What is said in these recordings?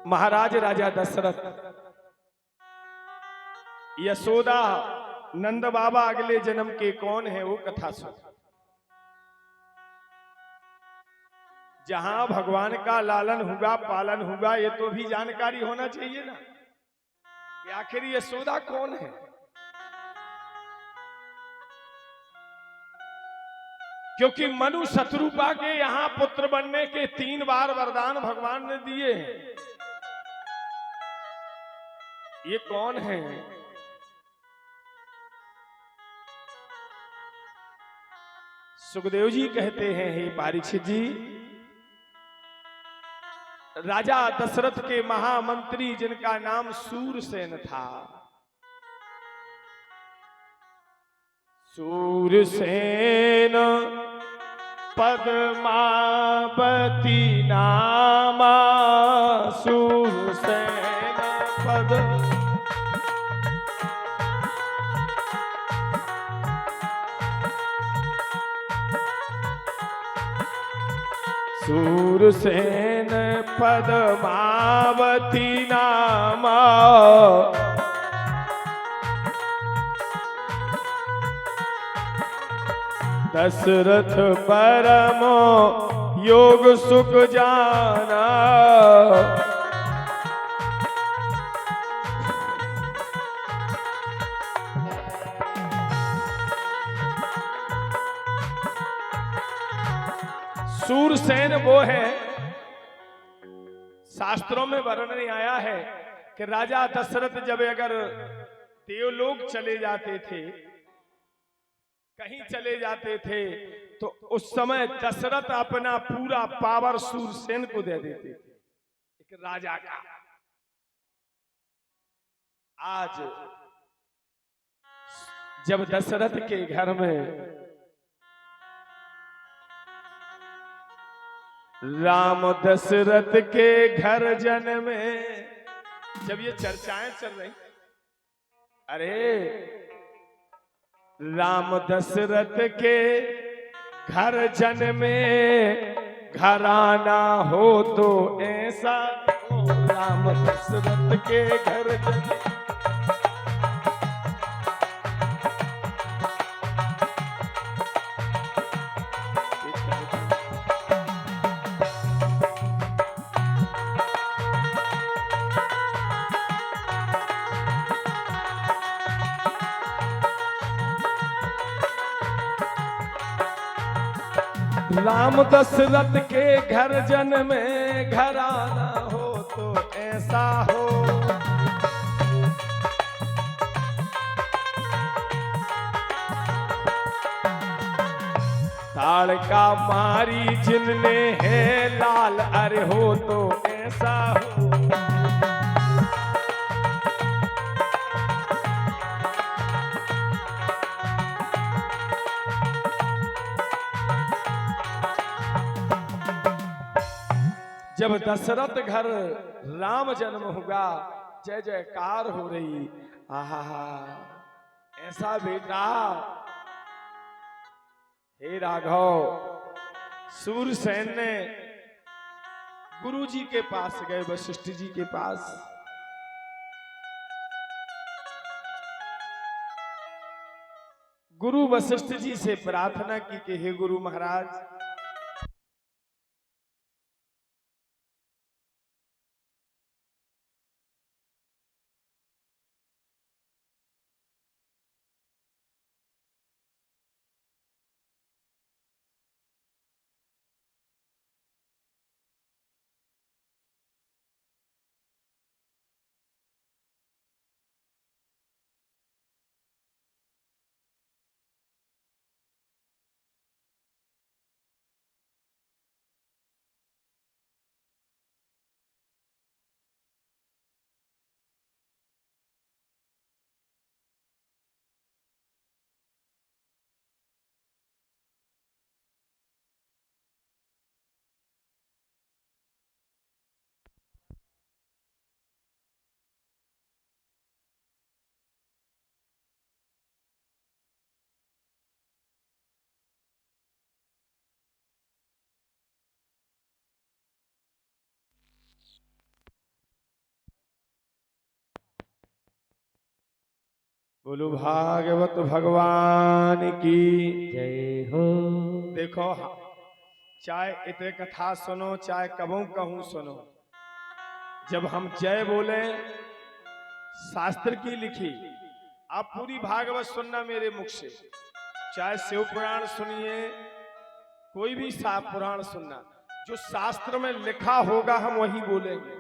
महाराज राजा दशरथ यशोदा नंद बाबा अगले जन्म के कौन है वो कथा सुन। जहां भगवान का लालन होगा पालन होगा ये तो भी जानकारी होना चाहिए ना कि आखिर यशोदा कौन है। क्योंकि मनु शत्रुपा के यहां पुत्र बनने के 3 बार वरदान भगवान ने दिए हैं। ये कौन है? सुखदेव जी कहते हैं, हे परीक्षित जी, राजा दशरथ के महामंत्री जिनका नाम सूरसेन था, सूरसेन पद्मावती नामा, सूरसेन पद सूरसेन पद्मावती नामा, दशरथ परमो योग सुख जाना, सूरसेन वो है, शास्त्रों में वर्णन आया है कि राजा दशरथ जब अगर देवलोक चले जाते थे, कहीं चले जाते थे, तो उस समय दशरथ अपना पूरा पावर सूरसेन को दे देते थे, एक राजा का। आज जब दशरथ के घर में राम दशरथ के घर जन में जब ये चर्चाएं चल रही, अरे राम दशरथ के घर जन में घराना हो तो ऐसा हो, राम दशरथ के घर जन राम दशरथ के घर जन में घराना हो तो ऐसा हो, ताड़का मारी जिनने है लाल, अरे हो तो ऐसा हो। जब दशरथ घर राम जन्म होगा, जय जयकार हो रही, आहा ऐसा बेटा। हे राघव, सूरसेन ने गुरु जी के पास गए, वशिष्ठ जी के पास। गुरु वशिष्ठ जी से प्रार्थना की कि हे गुरु महाराज, बोलो भागवत भगवान की जय हो। देखो चाहे इतने कथा सुनो चाहे कबों कहूं सुनो, जब हम जय बोले शास्त्र की लिखी, आप पूरी भागवत सुनना मेरे मुख से, चाहे शिव पुराण सुनिए कोई भी साफ पुराण सुनना, जो शास्त्र में लिखा होगा हम वही बोलेंगे।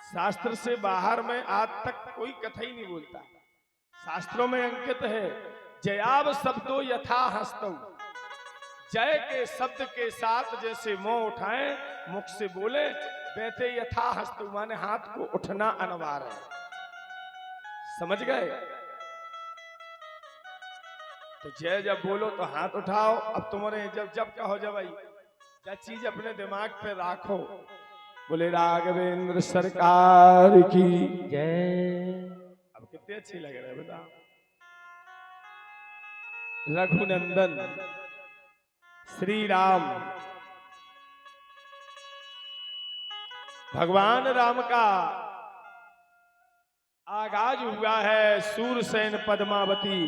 शास्त्र से बाहर में आज तक कोई कथा ही नहीं बोलता। शास्त्रों में अंकित है जयाव शब्दों यथा हस्तौ, जय के शब्द के साथ जैसे मुंह उठाएं मुख से बोले वैसे यथा हस्तौ माने हाथ को उठना अनिवार्य है। समझ गए? तो जय जब बोलो तो हाथ उठाओ। अब तुम्हारे जब जब कहो जब भाई क्या चीज अपने दिमाग पे रखो। बोले राघवेंद्र सरकार की जय। अब कितने अच्छी लग रहे हैं बताओ। रघुनंदन श्री राम, भगवान राम का आगाज हुआ है। सूरसेन पद्मावती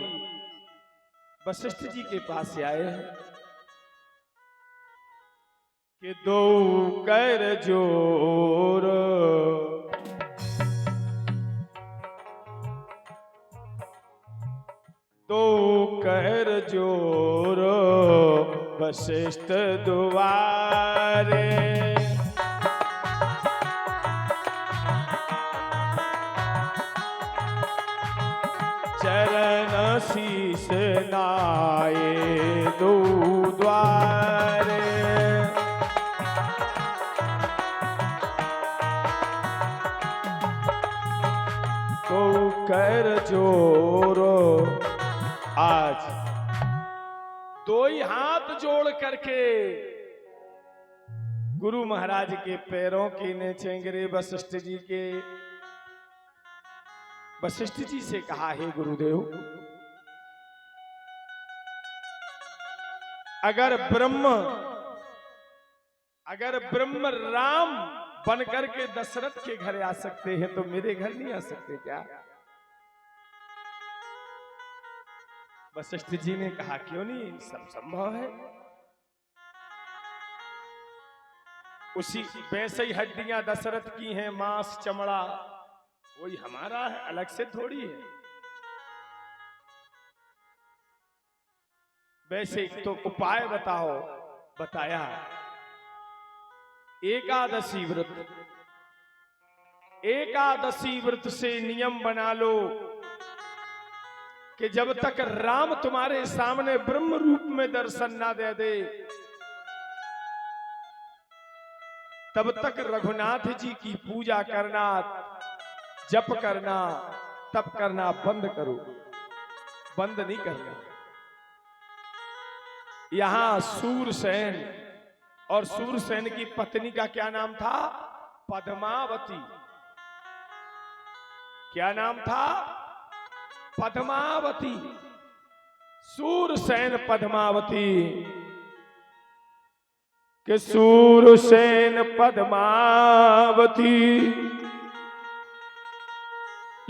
वशिष्ठ जी के पास से आए हैं कि दो कर जोर, दो कर जोर वशिष्ठ दुआरे, चरण शीस नाये दो द्वारे, तो कर जोरो। आज दो ही हाथ जोड़ करके गुरु महाराज के पैरों के नीचे गिरे वशिष्ठ जी के। वशिष्ठ जी से कहा, हे गुरुदेव, अगर ब्रह्म राम बन करके दशरथ के घर आ सकते हैं तो मेरे घर नहीं आ सकते क्या? वशिष्ठ जी ने कहा, क्यों नहीं, सब संभव है। उसी वैसे ही हड्डियां दशरथ की हैं, मांस चमड़ा वही हमारा है, अलग से थोड़ी है। वैसे तो उपाय बताओ। बताया, एकादशी व्रत, एकादशी व्रत से नियम बना लो कि जब तक राम तुम्हारे सामने ब्रह्म रूप में दर्शन ना दे दे तब तक रघुनाथ जी की पूजा करना, जप करना, तप करना बंद करो, बंद नहीं करना। यहां सूरसेन और सूरसेन की पत्नी का क्या नाम था? पद्मावती। क्या नाम था? पद्मावती। सूरसेन पद्मावती के सूरसेन पद्मावती